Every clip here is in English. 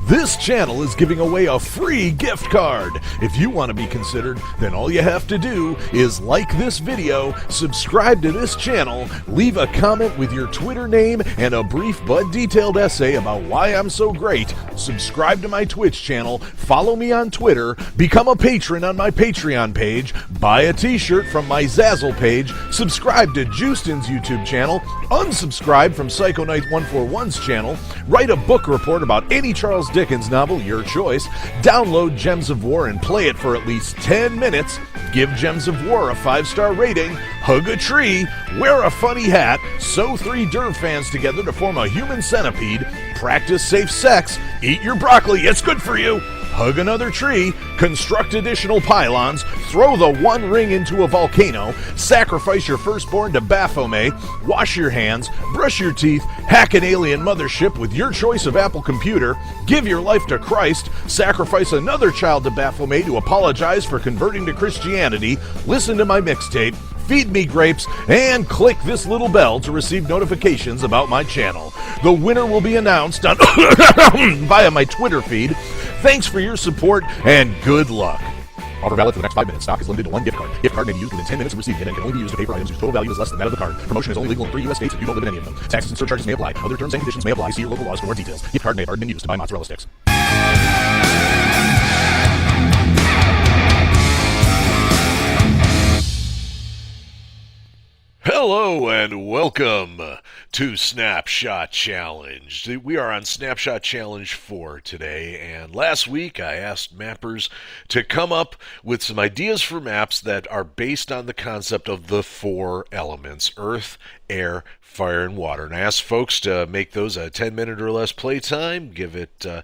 This channel is giving away a free gift card. If you want to be considered, then all you have to do is like this video, subscribe to this channel, leave a comment with your Twitter name and a brief but detailed essay about why I'm so great, subscribe to my Twitch channel, follow me on Twitter, become a patron on my Patreon page, buy a t-shirt from my Zazzle page, subscribe to Justin's YouTube channel, unsubscribe from Psycho Knight 141's channel, write a book report about any Charles Dickens novel, your choice, download Gems of War and play it for at least 10 minutes, give Gems of War a 5-star rating, hug a tree, wear a funny hat, sew 3 Derv fans together to form a human centipede, practice safe sex, eat your broccoli, it's good for you, hug another tree, construct additional pylons, throw the One Ring into a volcano, sacrifice your firstborn to Baphomet, wash your hands, brush your teeth, hack an alien mothership with your choice of Apple computer, give your life to Christ, sacrifice another child to Baphomet to apologize for converting to Christianity, listen to my mixtape, feed me grapes, and click this little bell to receive notifications about my channel. The winner will be announced on via my Twitter feed. Thanks for your support, and good luck. Offer valid for the next 5 minutes. Stock is limited to 1 gift card. Gift card may be used within 10 minutes of receiving it and can only be used to pay for items whose total value is less than that of the card. Promotion is only legal in 3 U.S. states if you don't live in any of them. Taxes and surcharges may apply. Other terms and conditions may apply. See your local laws for more details. Gift card may have already been used to buy mozzarella sticks. Hello and welcome to Snapshot Challenge. We are on Snapshot Challenge 4 today, and last week I asked mappers to come up with some ideas for maps that are based on the concept of the 4 elements: earth, air, fire, and water. And I asked folks to make those a 10-minute or less playtime, give it, to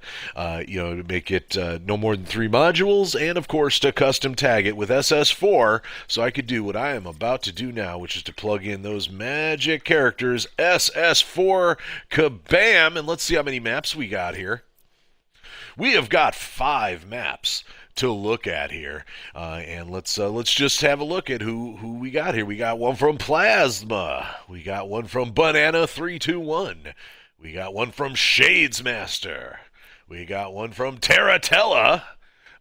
make it no more than 3 modules, and of course to custom tag it with SS4 so I could do what I am about to do now, which is to plug in those magic characters, SS4 kabam, and let's see how many maps we got here. We have got 5 maps to look at here, and let's just have a look at who we got here. We got one from Plasma, we got one from Banana 321, we got one from Shadesmaster, we got one from Terratella,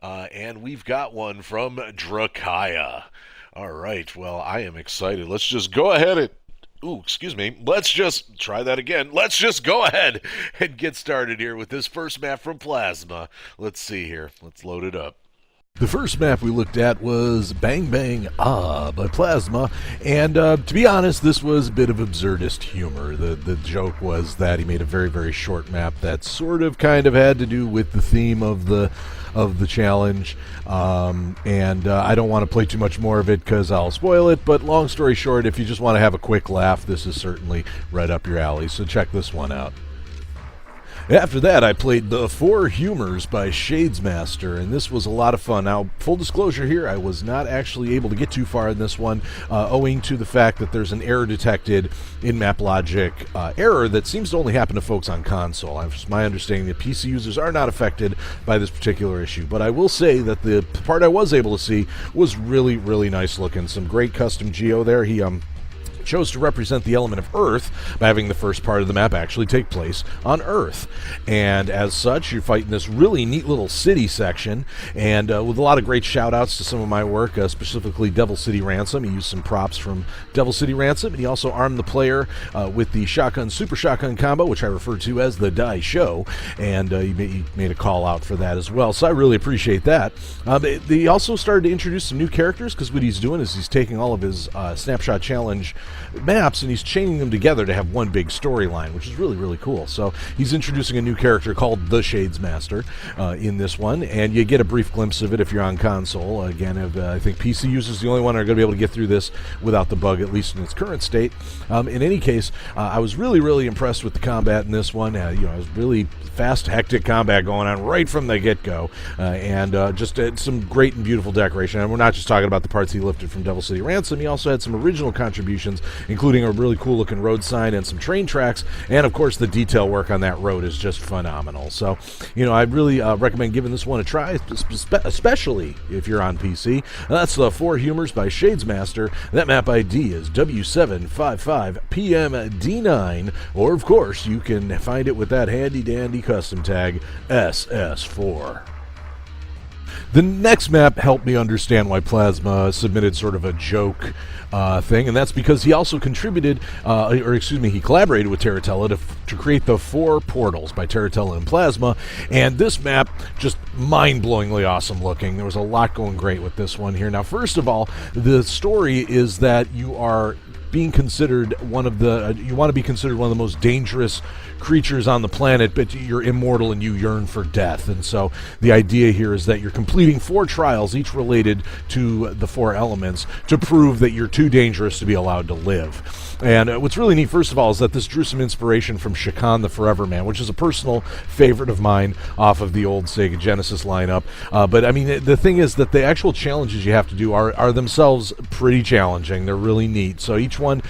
and we've got one from Drakaya. All right, well, I am excited. Let's just go ahead and let's just try that again. Let's just go ahead and get started here with this first map from Plasma. Let's see here. Let's load it up. The first map we looked at was Bang Bang Ah by Plasma, and to be honest, this was a bit of absurdist humor. The joke was that he made a very, very short map that sort of kind of had to do with the theme of the challenge, and I don't want to play too much more of it because I'll spoil it, but long story short, if you just want to have a quick laugh, this is certainly right up your alley, so check this one out. After that, I played The 4 Humors by Shadesmaster, and this was a lot of fun. Now, full disclosure here, I was not actually able to get too far in this one, owing to the fact that there's an error detected in MapLogic, error that seems to only happen to folks on console. It's my understanding that PC users are not affected by this particular issue, but I will say that the part I was able to see was really, really nice looking. Some great custom geo there. He chose to represent the element of Earth by having the first part of the map actually take place on Earth. And as such, you're fighting this really neat little city section, and with a lot of great shout-outs to some of my work, specifically Devil City Ransom. He used some props from Devil City Ransom, and he also armed the player with the Super Shotgun combo, which I refer to as the Die Show, and he made a call-out for that as well, so I really appreciate that. They also started to introduce some new characters, because what he's doing is he's taking all of his Snapshot Challenge maps and he's chaining them together to have one big storyline, which is really, really cool. So he's introducing a new character called the Shadesmaster in this one, and you get a brief glimpse of it if you're on console. Again, I think PC users are the only one that are going to be able to get through this without the bug, at least in its current state. In any case, I was really, really impressed with the combat in this one. It was really fast, hectic combat going on right from the get-go, and just some great and beautiful decoration. And we're not just talking about the parts he lifted from Devil City Ransom. He also had some original contributions including a really cool looking road sign and some train tracks, and of course the detail work on that road is just phenomenal. So, I really recommend giving this one a try, especially if you're on PC. That's the Four Humors by Shadesmaster. That map ID is W755PMD9, or of course you can find it with that handy dandy custom tag SS4. The next map helped me understand why Plasma submitted sort of a joke thing, and that's because he also contributed, he collaborated with Terratella to create the 4 portals by Terratella and Plasma, and this map, just mind-blowingly awesome looking. There was a lot going great with this one here. Now, first of all, the story is that you are being considered you want to be considered one of the most dangerous creatures on the planet, but you're immortal and you yearn for death. And so the idea here is that you're completing 4 trials, each related to the 4 elements, to prove that you're too dangerous to be allowed to live. And what's really neat, first of all, is that this drew some inspiration from Shakan the Forever Man, which is a personal favorite of mine off of the old Sega Genesis lineup. But I mean, the thing is that the actual challenges you have to do are themselves pretty challenging. They're really neat. So each one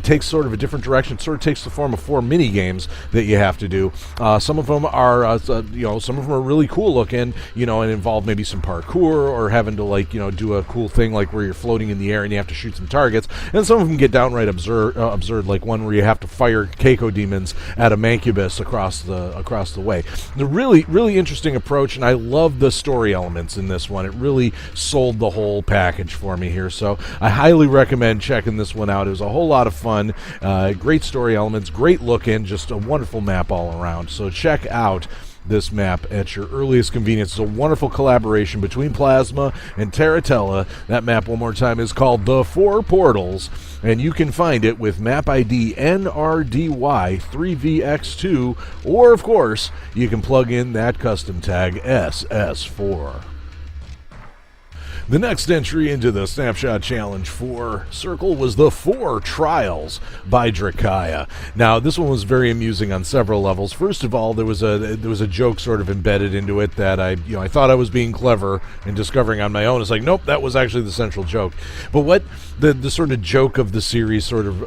takes sort of a different direction. It sort of takes the form of 4 mini games that you have to do. Some of them are, some of them are really cool looking, and involve maybe some parkour or having to do a cool thing like where you're floating in the air and you have to shoot some targets. And some of them get downright absurd, like one where you have to fire Keiko demons at a Mancubus across the way. The really, really interesting approach, and I love the story elements in this one. It really sold the whole package for me here. So I highly recommend checking this one out. It was a whole lot of fun, great story elements, great looking, just a wonderful map all around. So check out this map at your earliest convenience. It's a wonderful collaboration between Plasma and Terratella. That map, one more time, is called The 4 Portals, and you can find it with map ID NRDY3VX2, or of course you can plug in that custom tag SS4. The next entry into the Snapshot Challenge 4 circle was the 4 Trials by Drakaya. Now, this one was very amusing on several levels. First of all, there was a joke sort of embedded into it that I thought I was being clever and discovering on my own. It's like, nope, that was actually the central joke. But what the sort of joke of the series sort of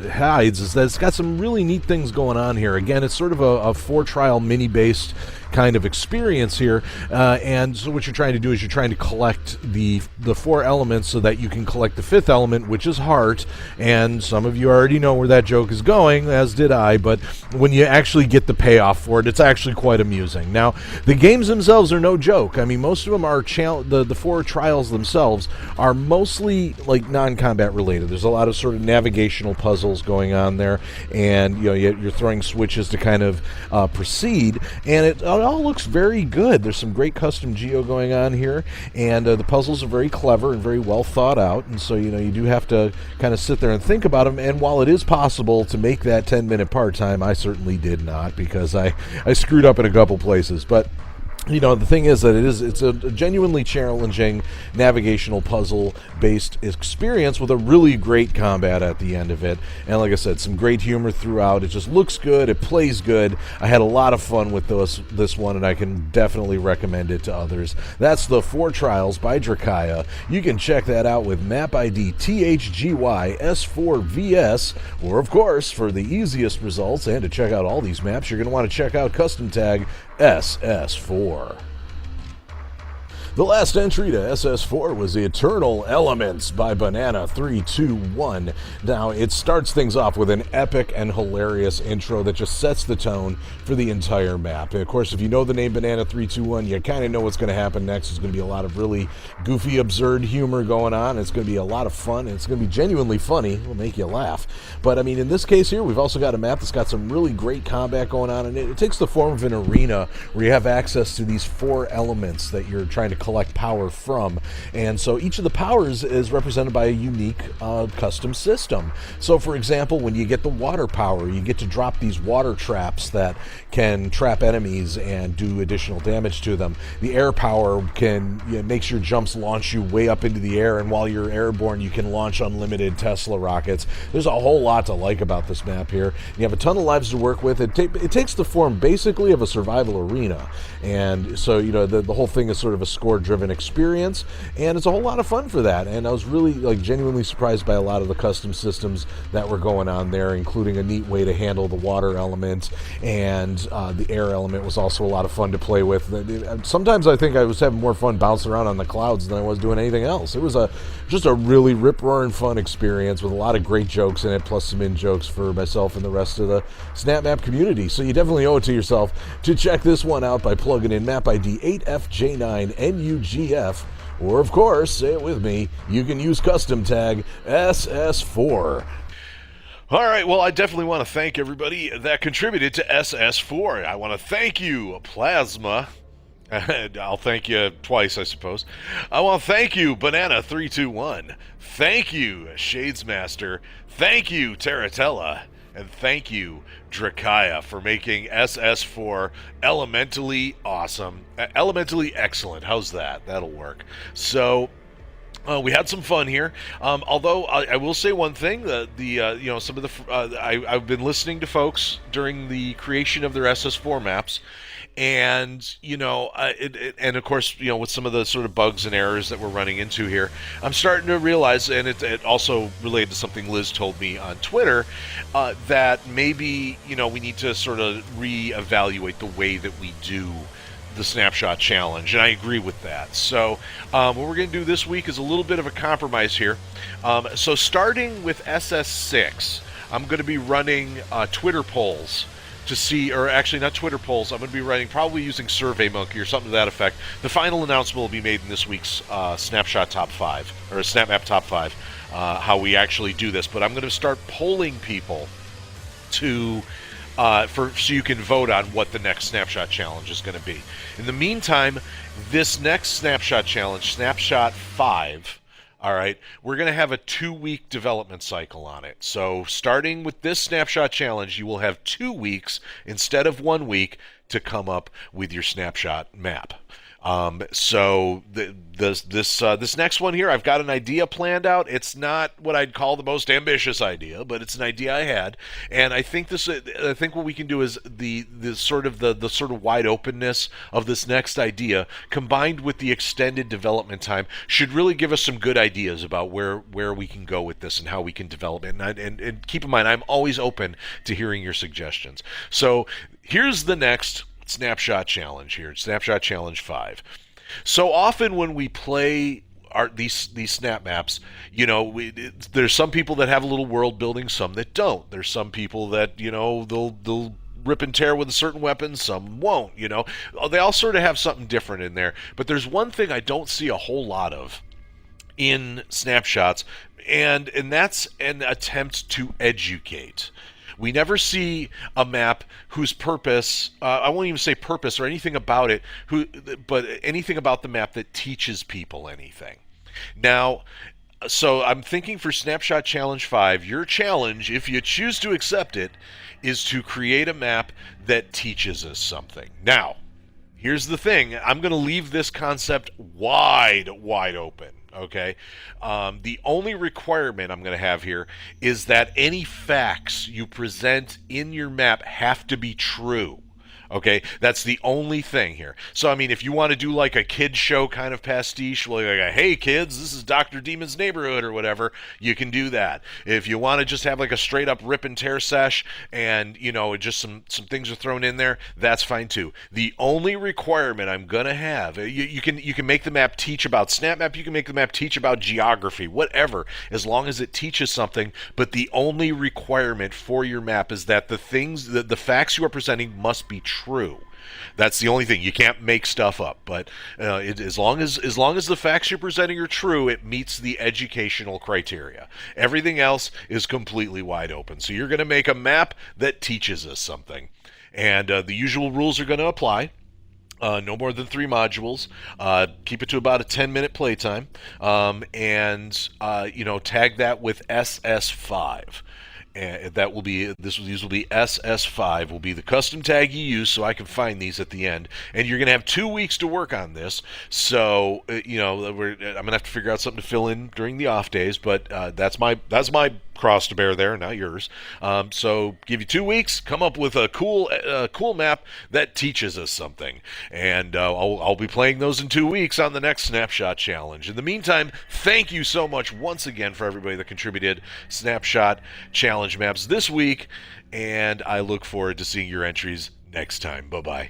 hides is that it's got some really neat things going on here. Again, it's sort of a 4-trial mini-based kind of experience here, and so what you're trying to do is you're trying to collect the 4 elements so that you can collect the 5th element, which is heart. And some of you already know where that joke is going, as did I, but when you actually get the payoff for it, it's actually quite amusing. Now, the games themselves are no joke. I mean, most of them are the 4 trials themselves are mostly like non-combat related. There's a lot of sort of navigational puzzles going on there, and you're throwing switches to kind of proceed, and it all looks very good. There's some great custom geo going on here, and the puzzles are very clever and very well thought out, and so you do have to kind of sit there and think about them. And while it is possible to make that 10-minute part time, I certainly did not, because I screwed up in a couple places. But the thing is that it's a genuinely challenging navigational puzzle-based experience with a really great combat at the end of it. And like I said, some great humor throughout. It just looks good. It plays good. I had a lot of fun with this one, and I can definitely recommend it to others. That's the 4 Trials by Drakaya. You can check that out with map ID THGYS4VS, or of course, for the easiest results and to check out all these maps, you're going to want to check out custom tag SS4. The last entry to SS4 was the Eternal Elements by Banana321. Now, it starts things off with an epic and hilarious intro that just sets the tone for the entire map. And of course, if you know the name Banana321, you kind of know what's going to happen next. There's going to be a lot of really goofy, absurd humor going on. It's going to be a lot of fun, and it's going to be genuinely funny. It'll make you laugh. But, I mean, in this case here, we've also got a map that's got some really great combat going on, and it takes the form of an arena where you have access to these 4 elements that you're trying to collect power from. And so each of the powers is represented by a unique custom system. So, for example, when you get the water power, you get to drop these water traps that can trap enemies and do additional damage to them. The air power makes your jumps launch you way up into the air, and while you're airborne, you can launch unlimited Tesla rockets. There's a whole lot to like about this map here. You have a ton of lives to work with. It takes the form basically of a survival arena, and so the whole thing is sort of a score keyboard driven experience, and it's a whole lot of fun for that. And I was really genuinely surprised by a lot of the custom systems that were going on there, including a neat way to handle the water element, and the air element was also a lot of fun to play with. Sometimes I think I was having more fun bouncing around on the clouds than I was doing anything else. It was just a really rip-roaring fun experience with a lot of great jokes in it, plus some in-jokes for myself and the rest of the Snap Map community. So you definitely owe it to yourself to check this one out by plugging in map ID 8FJ9NUGF, or of course, say it with me, you can use custom tag SS4. All right, well, I definitely want to thank everybody that contributed to SS4. I want to thank you, Plasma. I'll thank you twice, I suppose. I want to thank you, Banana321. Thank you, Shadesmaster. Thank you, Taratella. And thank you, Drakaya, for making SS4 elementally awesome. Elementally excellent. How's that? That'll work. So... we had some fun here. Although I will say one thing: some of the I've been listening to folks during the creation of their SS4 maps, and and of course, with some of the sort of bugs and errors that we're running into here, I'm starting to realize, and it also related to something Liz told me on Twitter, that maybe we need to sort of reevaluate the way that we do the Snapshot Challenge, and I agree with that. So what we're going to do this week is a little bit of a compromise here. So starting with SS6, I'm going to be running Twitter polls to see, or actually not Twitter polls, I'm going to be running, probably using SurveyMonkey or something to that effect. The final announcement will be made in this week's Snapshot Top 5, or SnapMap Top 5, how we actually do this. But I'm going to start polling people to... so you can vote on what the next Snapshot Challenge is going to be. In the meantime, this next Snapshot Challenge, Snapshot 5, all right, we're going to have a 2-week development cycle on it. So starting with this Snapshot Challenge, you will have 2 weeks instead of 1 week to come up with your Snapshot map. So this next one here, I've got an idea planned out. It's not what I'd call the most ambitious idea, but it's an idea I had, and I think what we can do is the sort of wide openness of this next idea, combined with the extended development time, should really give us some good ideas about where we can go with this and how we can develop it. And keep in mind, I'm always open to hearing your suggestions. So here's the next Snapshot Challenge here, Snapshot Challenge 5. So often when we play these snap maps, there's some people that have a little world building, some that don't. There's some people that they'll rip and tear with a certain weapon, some won't. They all sort of have something different in there. But there's one thing I don't see a whole lot of in snapshots, and that's an attempt to educate. We never see a map whose purpose, I won't even say purpose or anything about it, but anything about the map that teaches people anything. Now, so I'm thinking for Snapshot Challenge 5, your challenge, if you choose to accept it, is to create a map that teaches us something. Now, here's the thing. I'm going to leave this concept wide open. Okay, the only requirement I'm going to have here is that any facts you present in your map have to be true. Okay, that's the only thing here. So, I mean, if you want to do like a kid show kind of pastiche, like hey kids, this is Dr. Demon's neighborhood or whatever, you can do that. If you want to just have like a straight up rip and tear sesh and, just some things are thrown in there, that's fine too. The only requirement I'm going to have, you can make the map teach about Snap Map, you can make the map teach about geography, whatever, as long as it teaches something, but the only requirement for your map is that the facts you are presenting must be true. That's the only thing. You can't make stuff up, but as long as the facts you're presenting are true, it meets the educational criteria. Everything else is completely wide open. So you're going to make a map that teaches us something, and the usual rules are going to apply. No more than 3 modules. Keep it to about a 10-minute playtime, and tag that with SS5. and that will be these will be SS5 will be the custom tag you use, so I can find these at the end. And you're gonna have 2 weeks to work on this, so I'm gonna have to figure out something to fill in during the off days. But that's my cross to bear there, not yours. So give you 2 weeks, come up with a cool map that teaches us something, and I'll be playing those in 2 weeks on the next Snapshot Challenge. In the meantime, thank you so much once again for everybody that contributed Snapshot Challenge maps this week, and I look forward to seeing your entries next time. Bye bye.